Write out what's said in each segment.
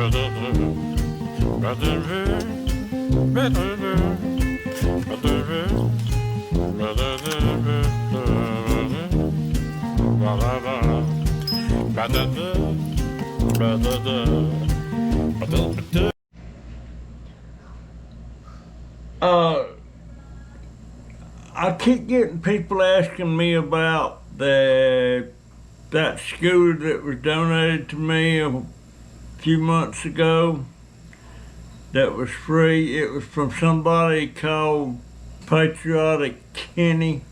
I keep getting people asking me about that scooter that was donated to me a few months ago that was free. It was from somebody called Patriotic Kenny,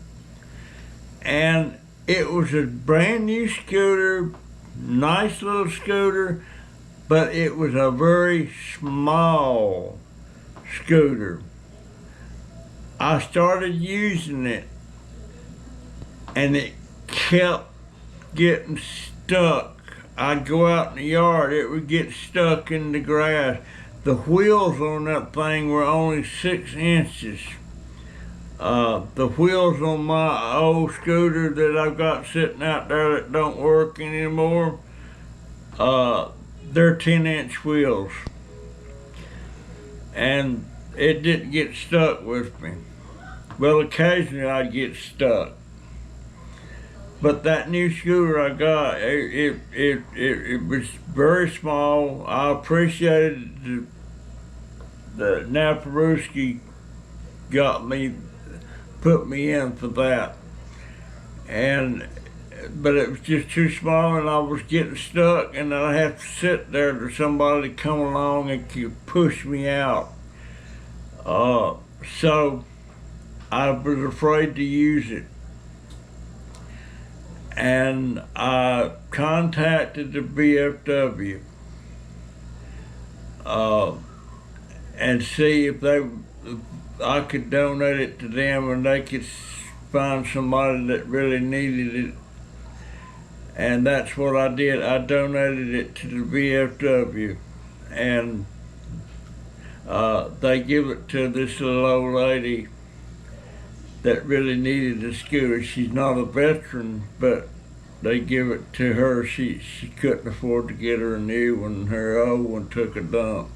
and it was a brand new scooter, nice little scooter, but it was a very small scooter. I started using it and it kept getting stuck. I'd go out in the yard, it would get stuck in the grass. The wheels on that thing were only 6 inches. The wheels on my old scooter that I've got sitting out there that don't work anymore, they're 10-inch wheels. And it didn't get stuck with me. Well, occasionally I'd get stuck. But that new scooter I got, it was very small. I appreciated the Naparuski put me in for that. But it was just too small and I was getting stuck, and I'd have to sit there till somebody come along and could push me out. So I was afraid to use it. And I contacted the VFW and see if I could donate it to them and they could find somebody that really needed it. And that's what I did. I donated it to the VFW, and they give it to this little old lady that really needed a scooter. She's not a veteran, but they give it to her. She couldn't afford to get her a new one. Her old one took a dump.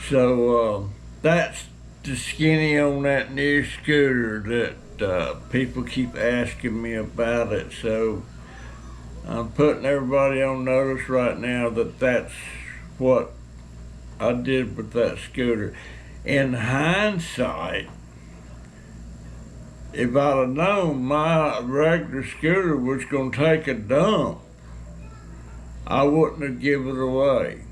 So that's the skinny on that new scooter that people keep asking me about it. So I'm putting everybody on notice right now that that's what I did with that scooter. In hindsight, if I'd have known my regular scooter was going to take a dump, I wouldn't have given it away.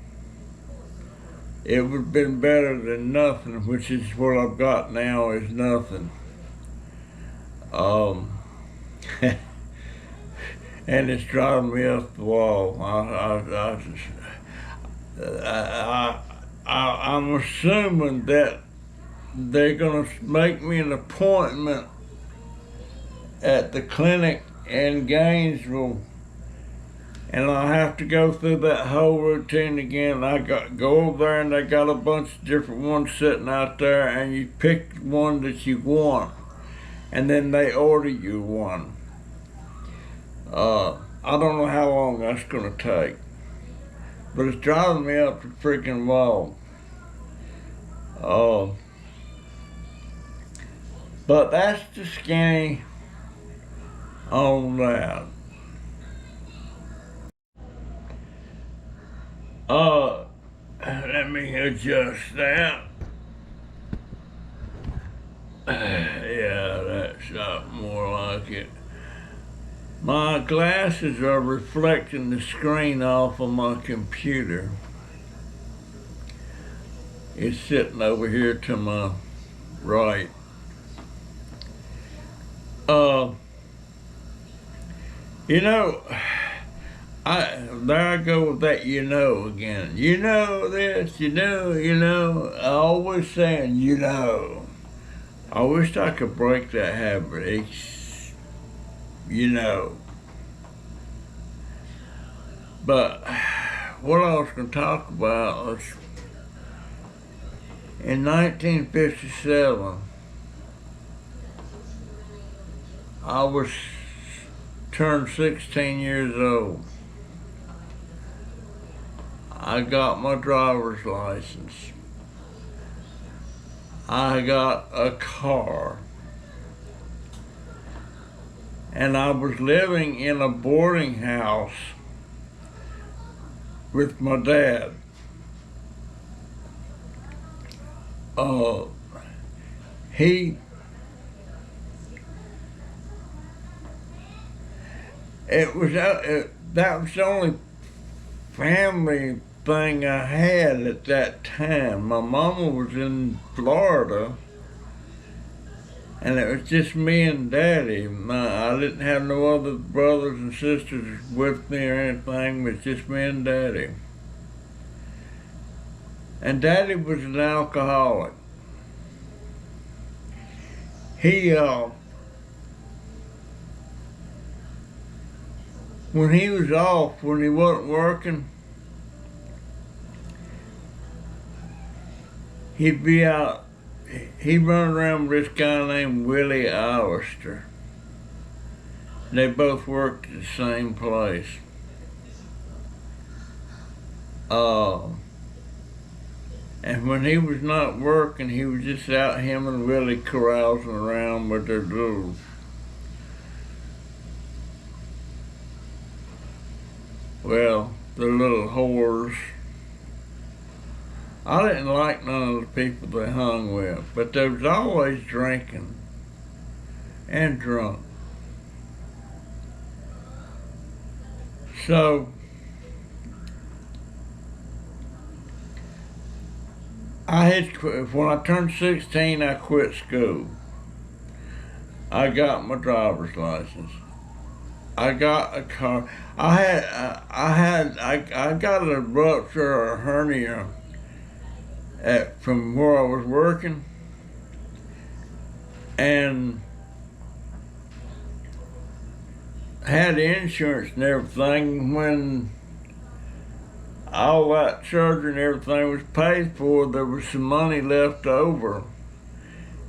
It would have been better than nothing, which is what I've got now is nothing. And it's driving me up the wall. I'm assuming that they're going to make me an appointment at the clinic in Gainesville, and I'll have to go through that whole routine again. Go over there, and they got a bunch of different ones sitting out there, and you pick one that you want, and then they order you one. I don't know how long that's going to take, but it's driving me up the freaking wall. But that's the skinny on that. Let me adjust that. Yeah, that's not more like it. My glasses are reflecting the screen off of my computer. It's sitting over here to my right. You know, there I go with that again. You know this, you know. I always saying, I wish I could break that habit. It's, But what I was going to talk about was in 1957, I turned 16 years old. I got my driver's license. I got a car. And I was living in a boarding house with my dad. He it was that was the only family thing I had at that time. My mama was in Florida, and it was just me and Daddy. I didn't have no other brothers and sisters with me or anything. It was just me and Daddy. And Daddy was an alcoholic. He when he was off, when he wasn't working, he'd be out. He'd run around with this guy named Willie Allister. They both worked at the same place. And when he was not working, he was just out, him and Willie carousing around with their little whores. I didn't like none of the people they hung with, but they was always drinking and drunk. So when I turned 16, I quit school. I got my driver's license. I got a car. I got a rupture or a hernia from where I was working, and had insurance and everything. When all that surgery and everything was paid for, there was some money left over.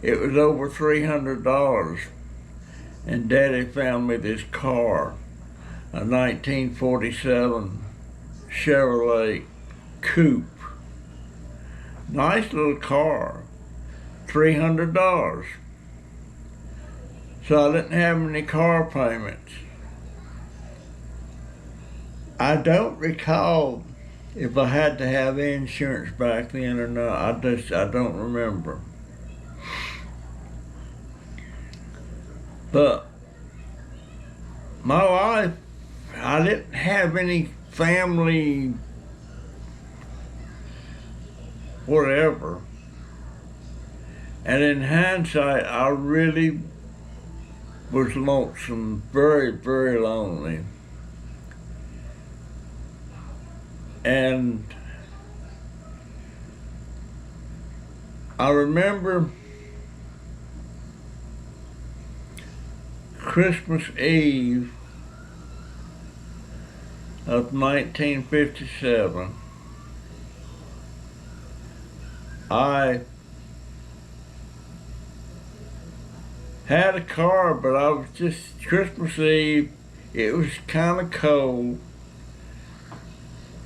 It was over $300. And Daddy found me this car, a 1947 Chevrolet Coupe. Nice little car, $300. So I didn't have any car payments. I don't recall if I had to have insurance back then or not. I don't remember. But my life, I didn't have any family, whatever. And in hindsight, I really was lonesome, very, very lonely. And I remember Christmas Eve of 1957, I had a car, but I was just, Christmas Eve, it was kind of cold,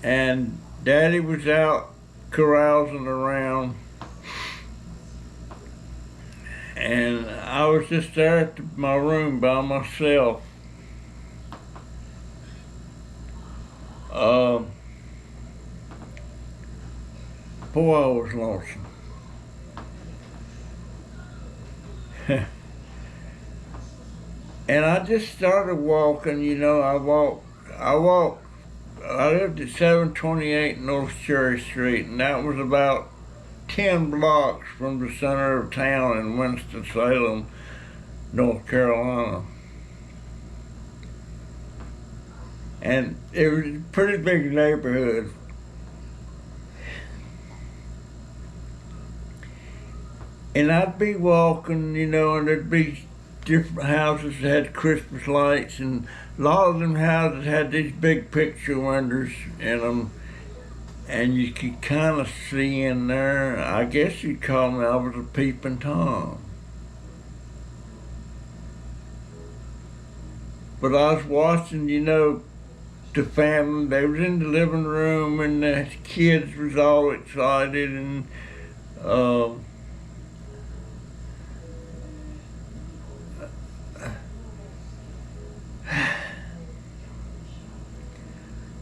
and Daddy was out carousing around, and I was just there at my room by myself. Boy, I was lonesome. And I just started walking, I lived at 728 North Cherry Street, and that was about 10 blocks from the center of town in Winston-Salem, North Carolina. And it was a pretty big neighborhood. And I'd be walking, and there'd be different houses that had Christmas lights, and a lot of them houses had these big picture windows in them, and you could kind of see in there. I guess you'd call me, I was a peeping Tom. But I was watching, the family, they was in the living room, and the kids was all excited, and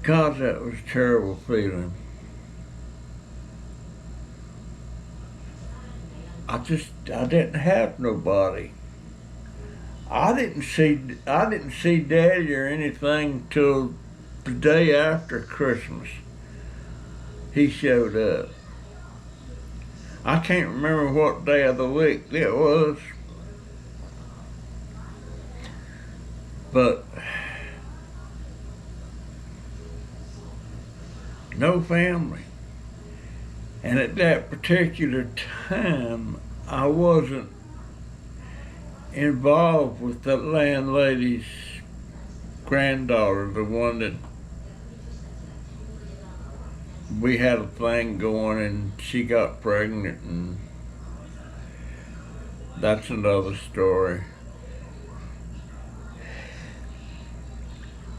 God, that was a terrible feeling. I didn't have nobody. I didn't see Daddy or anything till the day after Christmas. He showed up. I can't remember what day of the week it was, but no family. And at that particular time, I wasn't involved with that landlady's granddaughter, the one that we had a thing going and she got pregnant, and that's another story.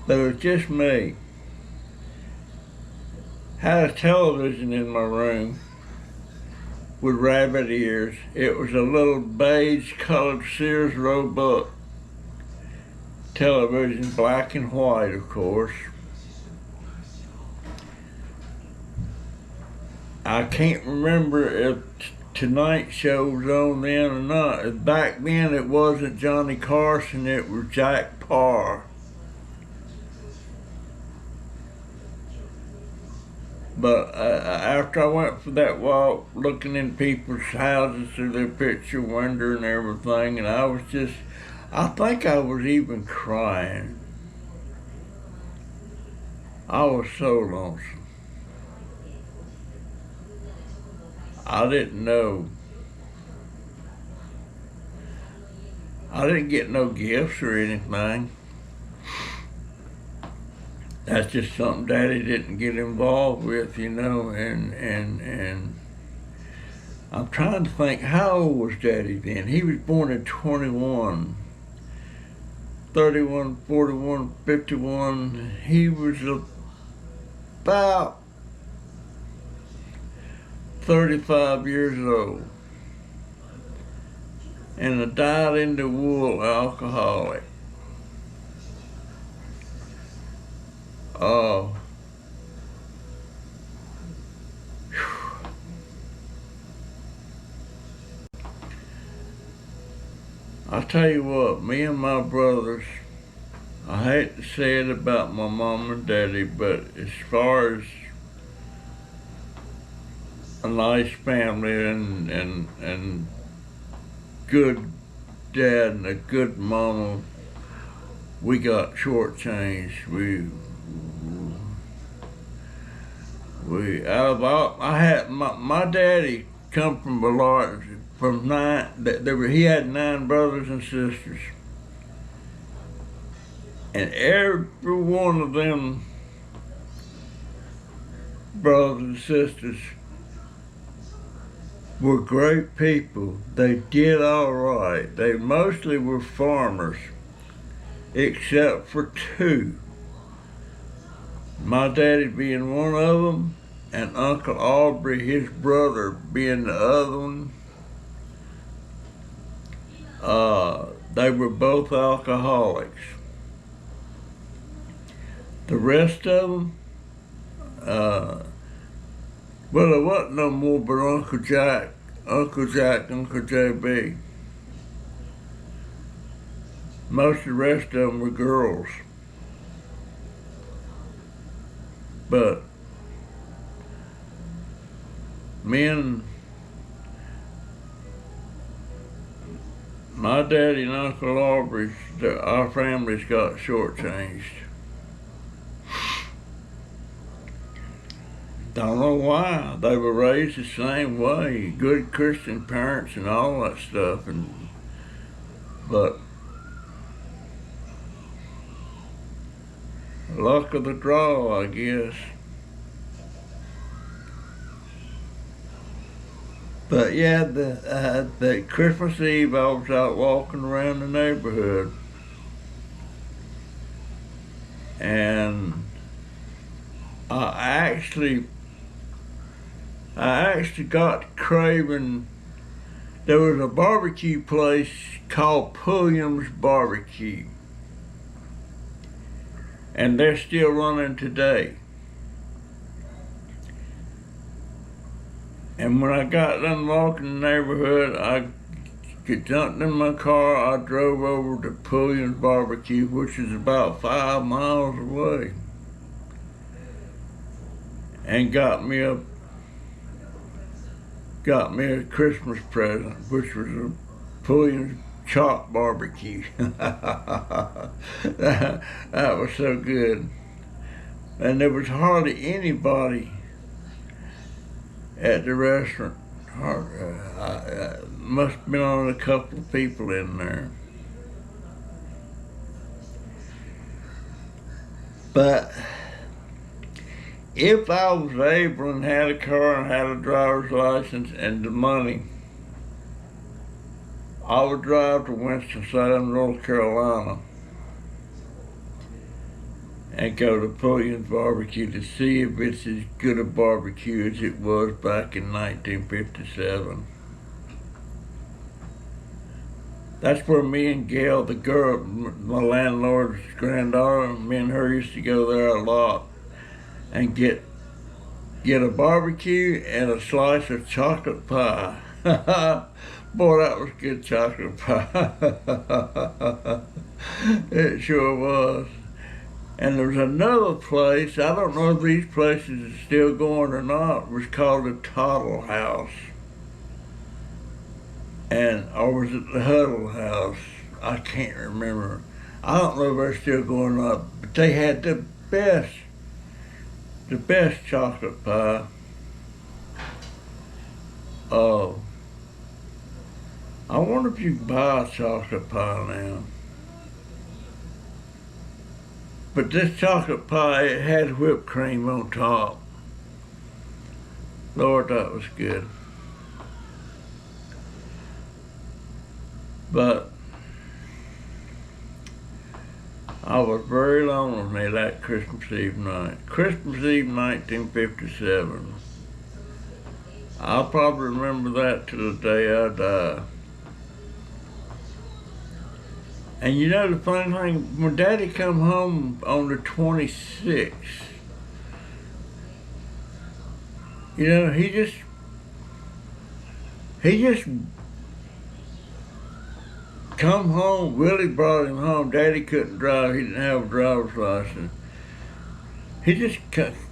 But it was just me. Had a television in my room with rabbit ears. It was a little beige colored Sears Roebuck television, black and white, of course. I can't remember if Tonight Show was on then or not. Back then it wasn't Johnny Carson, it was Jack Parr. But after I went for that walk, looking in people's houses through their picture window and everything, and I think I was even crying. I was so lonesome. I didn't know. I didn't get no gifts or anything. That's just something Daddy didn't get involved with, and I'm trying to think, how old was Daddy then? He was born in 21, 31, 41, 51. He was about 35 years old, and a dyed-in-the-wool alcoholic. I tell you what, me and my brothers, I hate to say it about my mom and daddy, but as far as a nice family and good dad and a good mama, we got shortchanged. I had my daddy come from a large, from nine. He had 9 brothers and sisters, and every one of them brothers and sisters were great people. They did all right. They mostly were farmers, except for 2. My daddy being one of them, and Uncle Aubrey, his brother, being the other one. They were both alcoholics. The rest of them, well, there wasn't no more but Uncle Jack, Uncle JB. Most of the rest of them were girls. But my daddy and Uncle Aubrey, our families got shortchanged. Don't know why. They were raised the same way, good Christian parents and all that stuff, but luck of the draw, I guess. But yeah, the Christmas Eve, I was out walking around the neighborhood, and I actually, I actually got craving. There was a barbecue place called Pulliam's Barbecue, and they're still running today. And when I got done walking the neighborhood, I jumped in my car. I drove over to Pulliam's Barbecue, which is about 5 miles away, and got me a Christmas present, which was a Pulliam's Chop Barbecue. that was so good. And there was hardly anybody at the restaurant. Must have been only a couple of people in there. But if I was able and had a car and had a driver's license and the money, I would drive to Winston-Salem, North Carolina, and go to Pulliam's Barbecue to see if it's as good a barbecue as it was back in 1957. That's where me and Gail, the girl, my landlord's granddaughter, me and her used to go there a lot and get a barbecue and a slice of chocolate pie. Boy, that was good chocolate pie. It sure was. And there was another place, I don't know if these places are still going or not, it was called the Toddle House. Or was it the Huddle House? I can't remember. I don't know if they're still going or not, but they had the best chocolate pie. I wonder if you can buy a chocolate pie now. But this chocolate pie, it had whipped cream on top. Lord, that was good. But I was very lonely that Christmas Eve night. Christmas Eve 1957. I'll probably remember that to the day I die. And you know the funny thing, when Daddy come home on the 26th, you know, he just come home. Willie brought him home. Daddy couldn't drive. He didn't have a driver's license.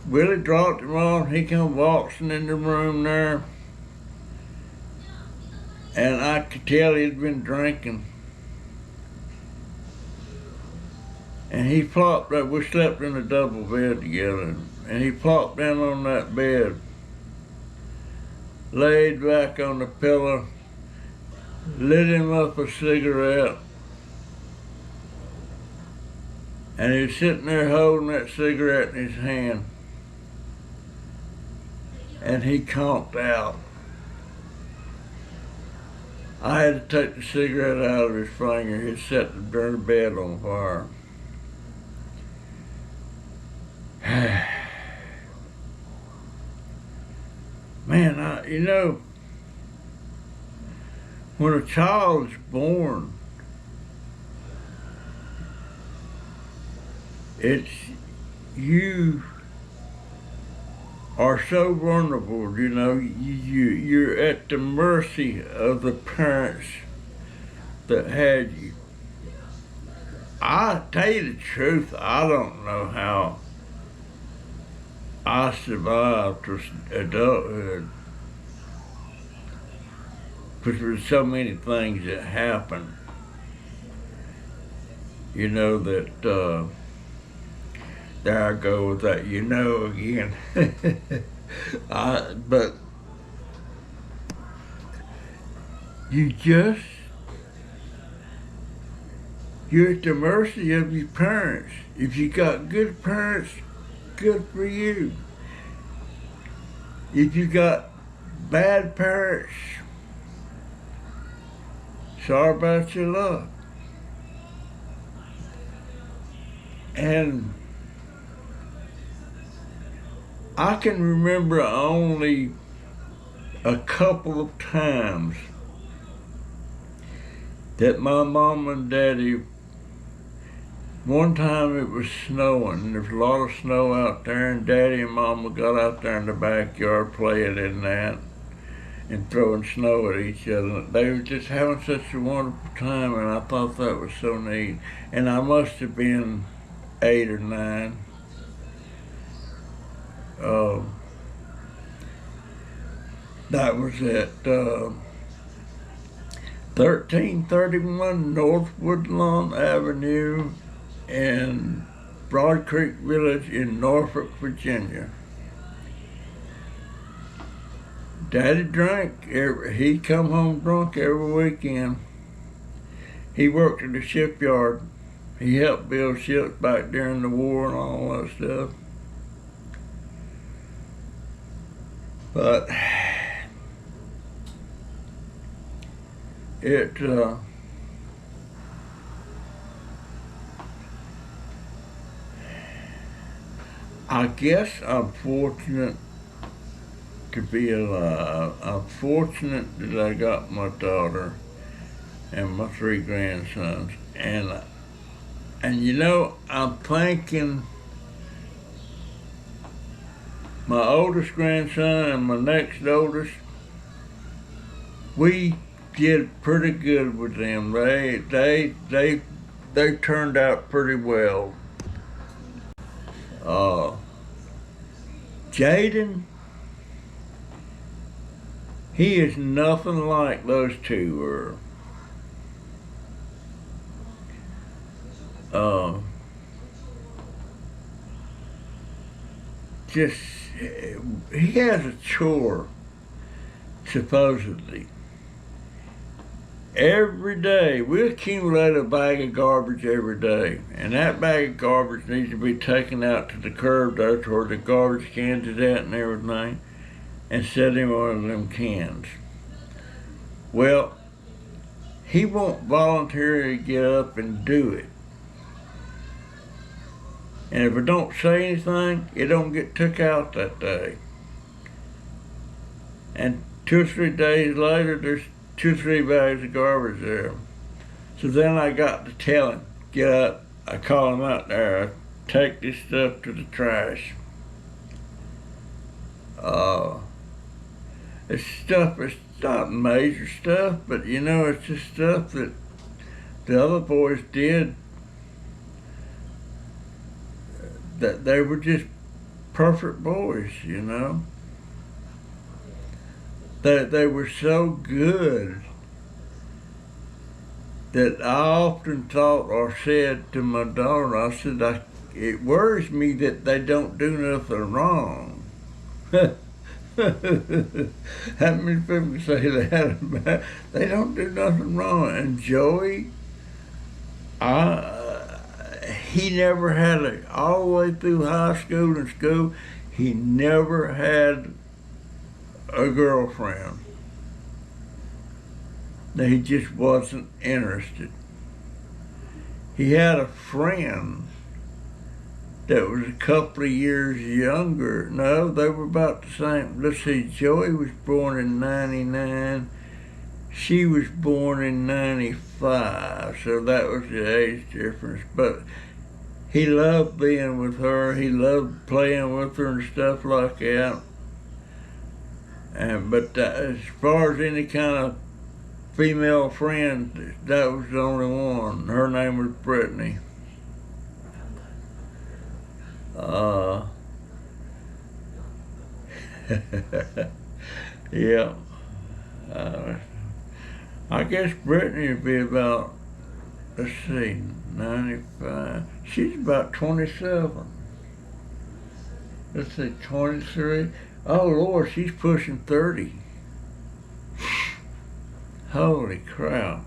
Willie dropped him off. He come waltzing in the room there. And I could tell he'd been drinking. And he plopped up, we slept in a double bed together, and he plopped down on that bed, laid back on the pillow, lit him up a cigarette, and he was sitting there holding that cigarette in his hand, and he conked out. I had to take the cigarette out of his finger. He'd set the darn bed on fire. Man, you know, when a child is born, you are so vulnerable, you know, you're at the mercy of the parents that had you. I tell you the truth, I don't know how I survived to adulthood, because there's so many things that happened, you know, that, there I go with that, you know, again. But you're at the mercy of your parents. If you got good parents, good for you. If you got bad parents, sorry about your luck. And I can remember only a couple of times that my mom and daddy, one time it was snowing. There was a lot of snow out there, and Daddy and Mama got out there in the backyard playing in that and throwing snow at each other. They were just having such a wonderful time, and I thought that was so neat. And I must have been 8 or 9. That was at 1331 North Woodlawn Avenue in Broad Creek Village in Norfolk, Virginia. Daddy drank. He'd come home drunk every weekend. He worked at the shipyard. He helped build ships back during the war and all that stuff. But I guess I'm fortunate to be alive. I'm fortunate that I got my daughter and my 3 grandsons. And you know, I'm thinking my oldest grandson and my next oldest, we did pretty good with them. They turned out pretty well. Jaden, he is nothing like those 2 were. Just, he has a chore, supposedly. Every day, we accumulate a bag of garbage every day, and that bag of garbage needs to be taken out to the curb there where the garbage cans is at and everything, and set in one of them cans. Well, he won't voluntarily get up and do it. And if I don't say anything, it don't get took out that day. And 2 or 3 days later, there's 2 or 3 bags of garbage there. So then I got to tell him, get up. I call him out there. I take this stuff to the trash. It's stuff, it's not major stuff, but you know, it's just stuff that the other boys did, that they were just perfect boys, you know. They were so good that I often thought or said to my daughter, I said, it worries me that they don't do nothing wrong. How many people say that about, they don't do nothing wrong? And Joey, he never had all the way through high school and school, he never had a girlfriend. He just wasn't interested. He had a friend that was a couple of years younger. No, they were about the same. Let's see, Joey was born in 99. She was born in 95, so that was the age difference. But he loved being with her. He loved playing with her and stuff like that. But as far as any kind of female friend, that was the only one. Her name was Brittany. Yeah. I guess Brittany would be about, let's see, 95. She's about 27. Let's see, 23. Oh, Lord, she's pushing 30. Holy crap.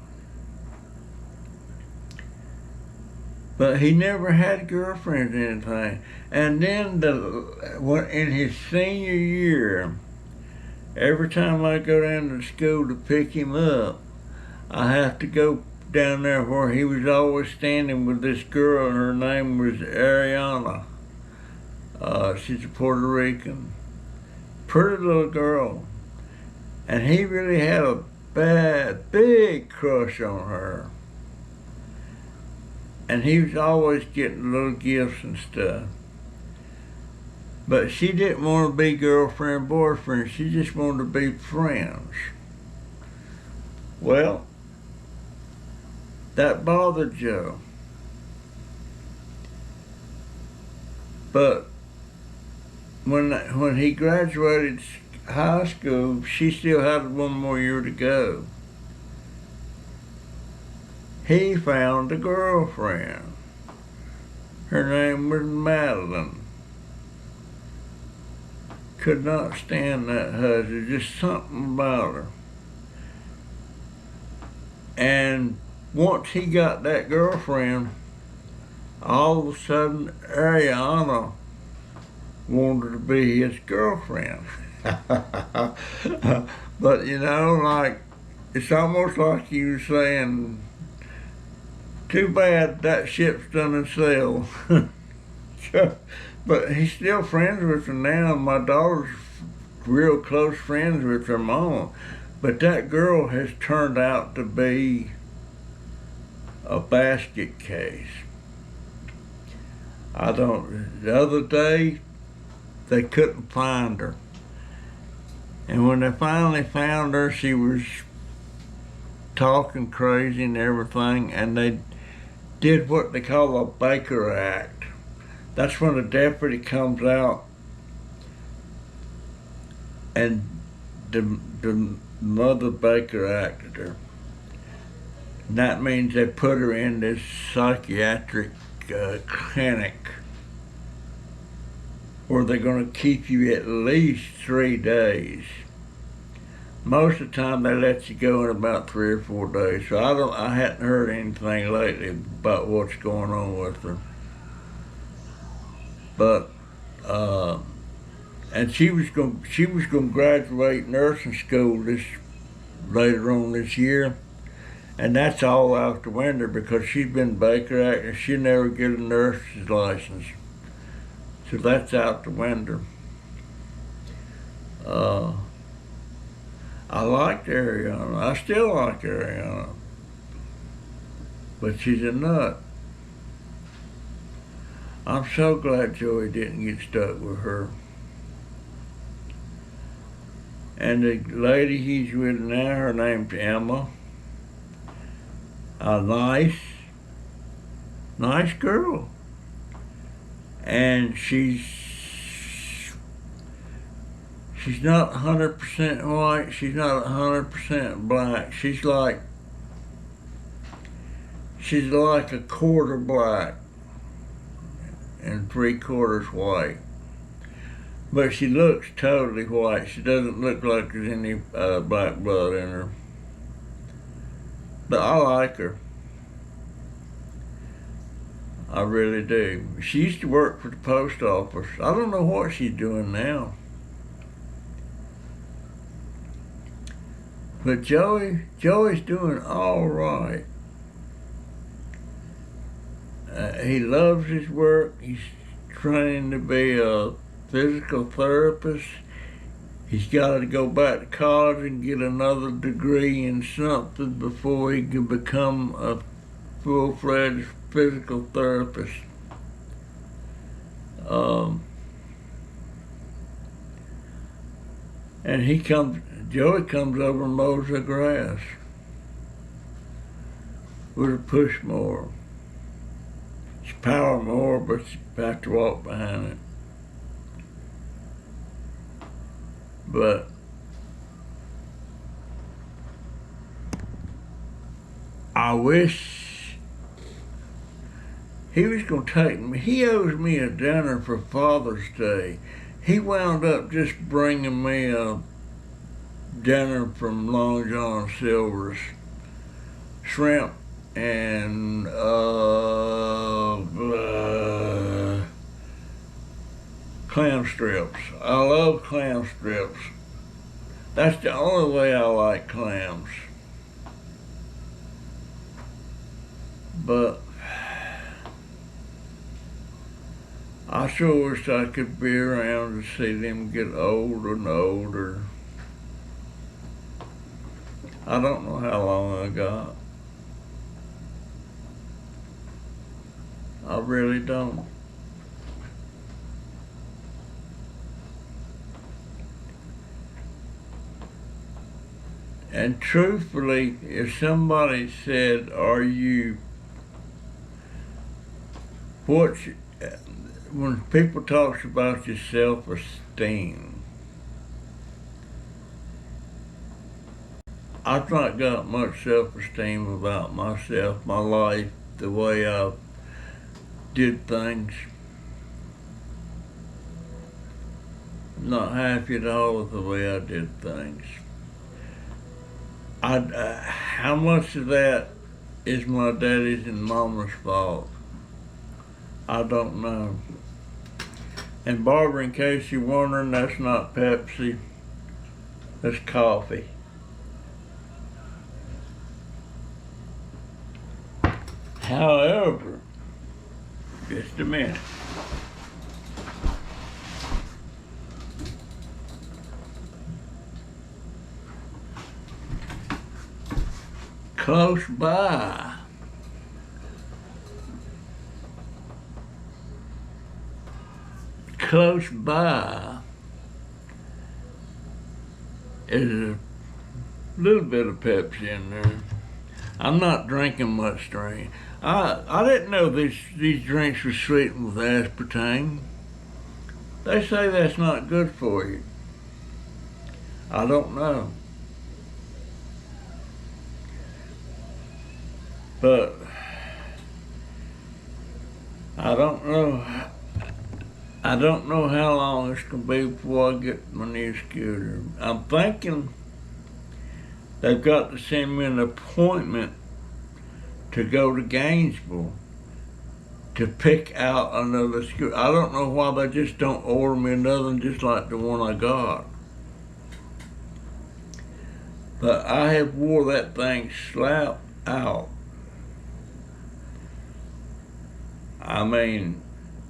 But he never had girlfriends or anything. And then in his senior year, every time I go down to school to pick him up, I have to go down there where he was always standing with this girl, and her name was Ariana. She's a Puerto Rican, pretty little girl. And he really had a big crush on her. And he was always getting little gifts and stuff. But she didn't want to be girlfriend, boyfriend. She just wanted to be friends. Well, that bothered Joe. But when he graduated high school, she still had one more year to go. He found a girlfriend. Her name was Madeline. Could not stand that husband, just something about her. And once he got that girlfriend, all of a sudden Ariana wanted to be his girlfriend. But you know, like, it's almost like he was saying, too bad that ship's done sailed. But he's still friends with her now. My daughter's real close friends with her mom. But that girl has turned out to be a basket case. The other day, they couldn't find her. And when they finally found her, she was talking crazy and everything, and they did what they call a Baker Act. That's when a deputy comes out and the mother Baker acted her. And that means they put her in this psychiatric clinic where they're going to keep you at least 3 days. Most of the time they let you go in about 3 or 4 days. So I hadn't heard anything lately about what's going on with her. But and she was going to graduate nursing school later on this year, and that's all out the window because she's been Baker Act and she'll never get a nurse's license. So that's out the window. I liked Ariana. I still like Ariana, but she's a nut. I'm so glad Joey didn't get stuck with her. And the lady he's with now, her name's Emma. A nice girl. And she's not 100% white, she's not 100% black. She's like a quarter black and 3/4 white. But she looks totally white. She doesn't look like there's any black blood in her. But I like her. I really do. She used to work for the post office. I don't know what she's doing now. But Joey's doing all right. He loves his work. He's trying to be a physical therapist. He's got to go back to college and get another degree in something before he can become a full-fledged physical therapist. And Joey comes over and mows the grass with a push mower. It's a power mower, but you have to walk behind it. But I wish he was going to take me. He owes me a dinner for Father's Day. He wound up just bringing me a dinner from Long John Silver's, shrimp and clam strips. I love clam strips. That's the only way I like clams. But I sure wish I could be around to see them get older and older. I don't know how long I got. I really don't. And truthfully, if somebody said, when people talk about your self-esteem, I've not got much self-esteem about myself, my life, the way I did things. I'm not happy at all with the way I did things. How much of that is my daddy's and mama's fault? I don't know. And Barbara, in case you're wondering, that's not Pepsi. That's coffee. However, just a minute. Close by is a little bit of Pepsi in there. I'm not drinking much drink. I didn't know these drinks were sweetened with aspartame. They say that's not good for you. I don't know. But I don't know how long it's gonna be before I get my new scooter. I'm thinking they've got to send me an appointment to go to Gainesville to pick out another scooter. I don't know why they just don't order me another one just like the one I got. But I have wore that thing slap out. I mean,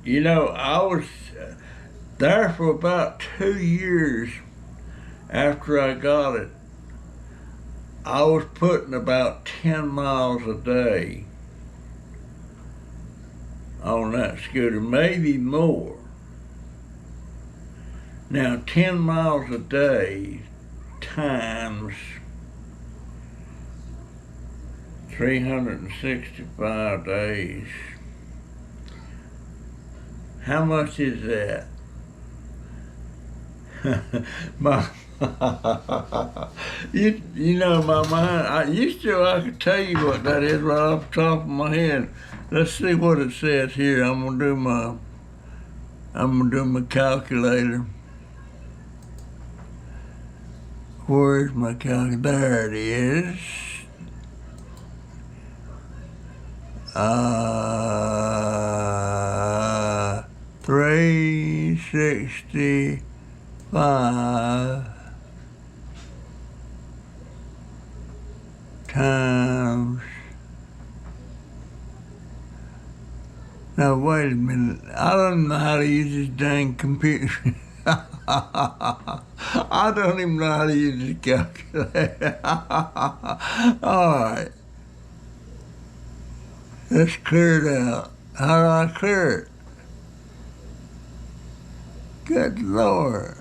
I was there for about 2 years after I got it. I was putting about 10 miles a day on that scooter, maybe more. Now, 10 miles a day times 365 days. How much is that? my my mind. I could tell you what that is right off the top of my head. Let's see what it says here. I'm gonna do my calculator. Where's my calculator? There it is. 365 times. Now wait a minute. I don't know how to use this dang computer. I don't even know how to use this calculator. All right. Let's clear it out. How do I clear it? Good Lord.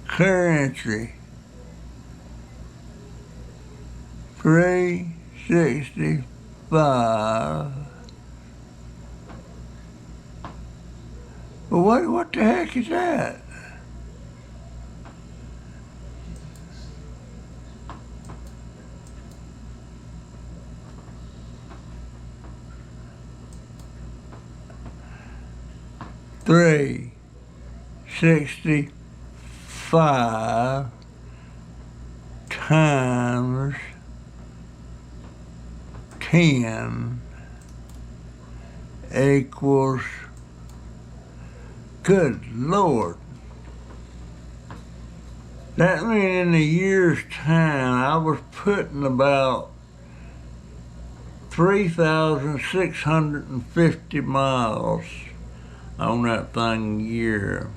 Clear entry. 365. Well, what the heck is that? Three 65 times 10 equals, good Lord. That means in a year's time, I was putting about 3,650 miles on that thing a year.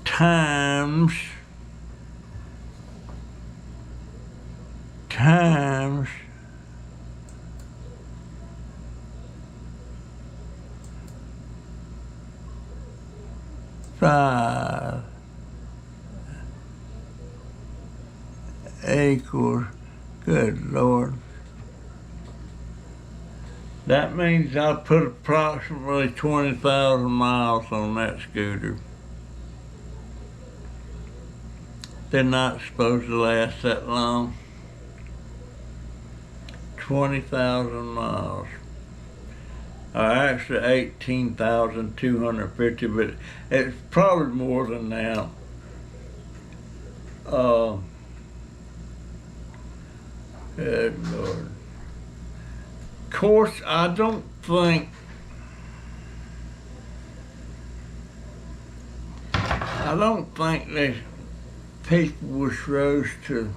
Times 5 equals, good Lord. That means I put approximately 20,000 miles on that scooter. They're not supposed to last that long. 20,000 miles. Actually 18,250, but it's probably more than that. Good Lord. Of course, I don't think that people were supposed to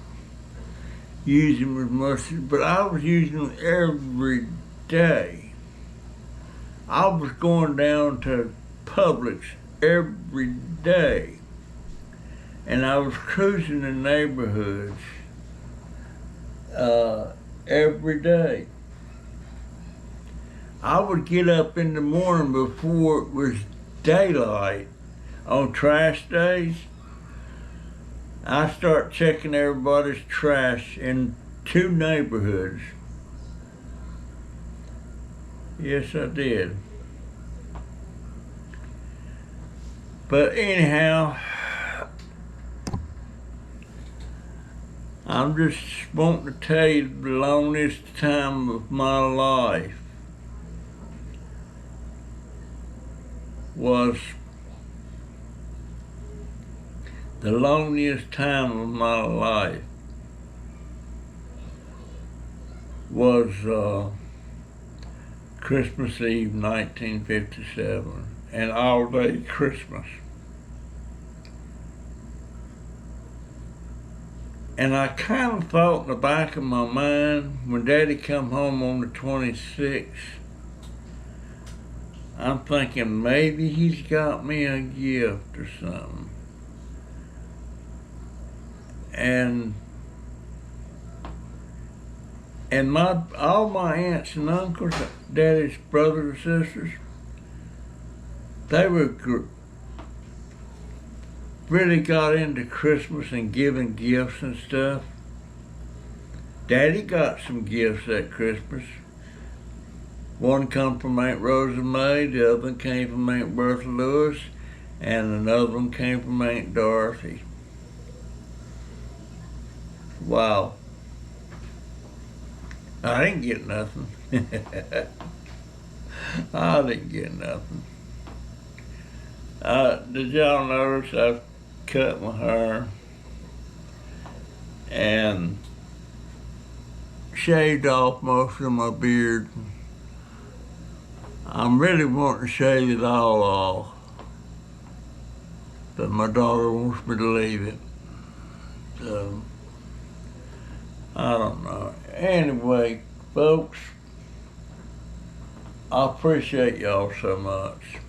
use them as much, but I was using them every day. I was going down to Publix every day, and I was cruising the neighborhoods every day. I would get up in the morning before it was daylight on trash days. I start checking everybody's trash in 2 neighborhoods. Yes, I did. But anyhow, I'm just wanting to tell you the loneliest time of my life was the loneliest time of my life was Christmas Eve, 1957, and all day Christmas. And I kind of thought in the back of my mind, when Daddy come home on the 26th, I'm thinking maybe he's got me a gift or something. And all my aunts and uncles, Daddy's brothers and sisters, they were really got into Christmas and giving gifts and stuff. Daddy got some gifts that Christmas. One come from Aunt Rosa May, the other one came from Aunt Bertha Lewis, and another one came from Aunt Dorothy. Wow. I didn't get nothing. I didn't get nothing. Did y'all notice I've cut my hair and shaved off most of my beard? I'm really wanting to shave it all off, but my daughter wants me to leave it. So, I don't know. Anyway, folks, I appreciate y'all so much.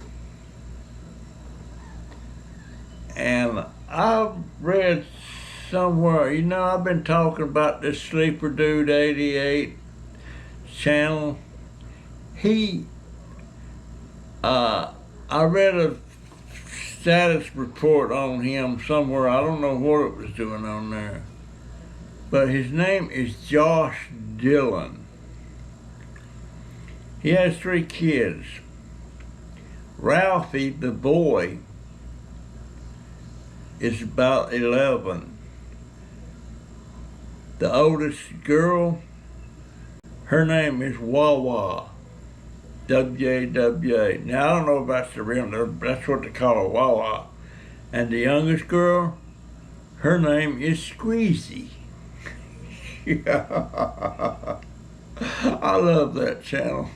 And I've read somewhere, I've been talking about this Sleeper Dude 88 channel. I read a status report on him somewhere. I don't know what it was doing on there. But his name is Josh Dillon. He has 3 kids. Ralphie, the boy, is about 11. The oldest girl, her name is Wawa, W-A-W-A. Now, I don't know if that's the real name, that's what they call her, Wawa. And the youngest girl, her name is Squeezy. Yeah. I love that channel.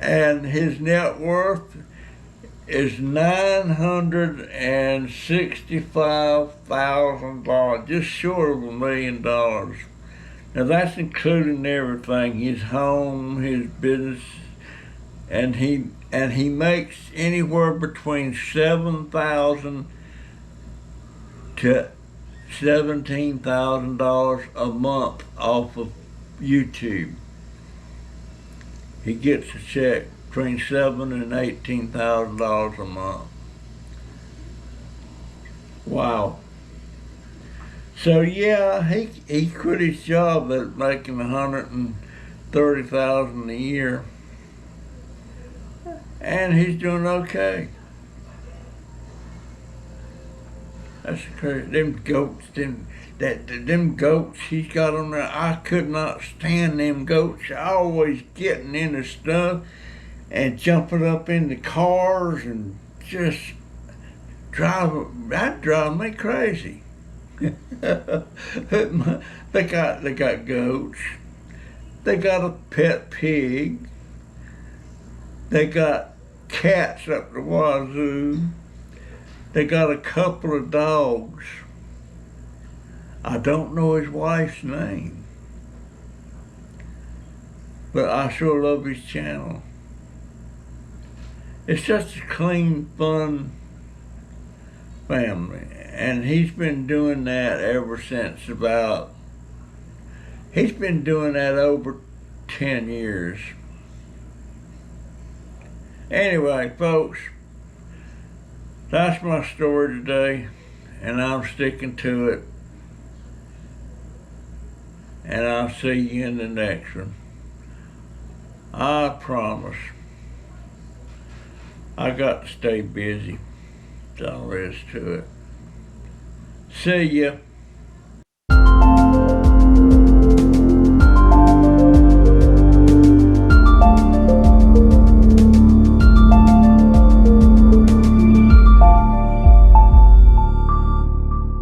And his net worth is $965,000, just short of $1 million. Now that's including everything, his home, his business, and he makes anywhere between $7,000 to $17,000 a month off of YouTube. He gets a check between $7,000 and $18,000 a month. Wow. So yeah, he quit his job at making $130,000 a year, and he's doing okay. That's crazy. Them goats he's got on there. I could not stand them goats. Always getting into stuff and jumping up into cars and just that drive me crazy. they got goats. They got a pet pig. They got cats up the wazoo. They got a couple of dogs. I don't know his wife's name, but I sure love his channel. It's just a clean, fun family, and he's been doing that ever since he's been doing that over 10 years. Anyway, folks, that's my story today, and I'm sticking to it. And I'll see you in the next one. I promise. I got to stay busy. That's all there is to it. See ya.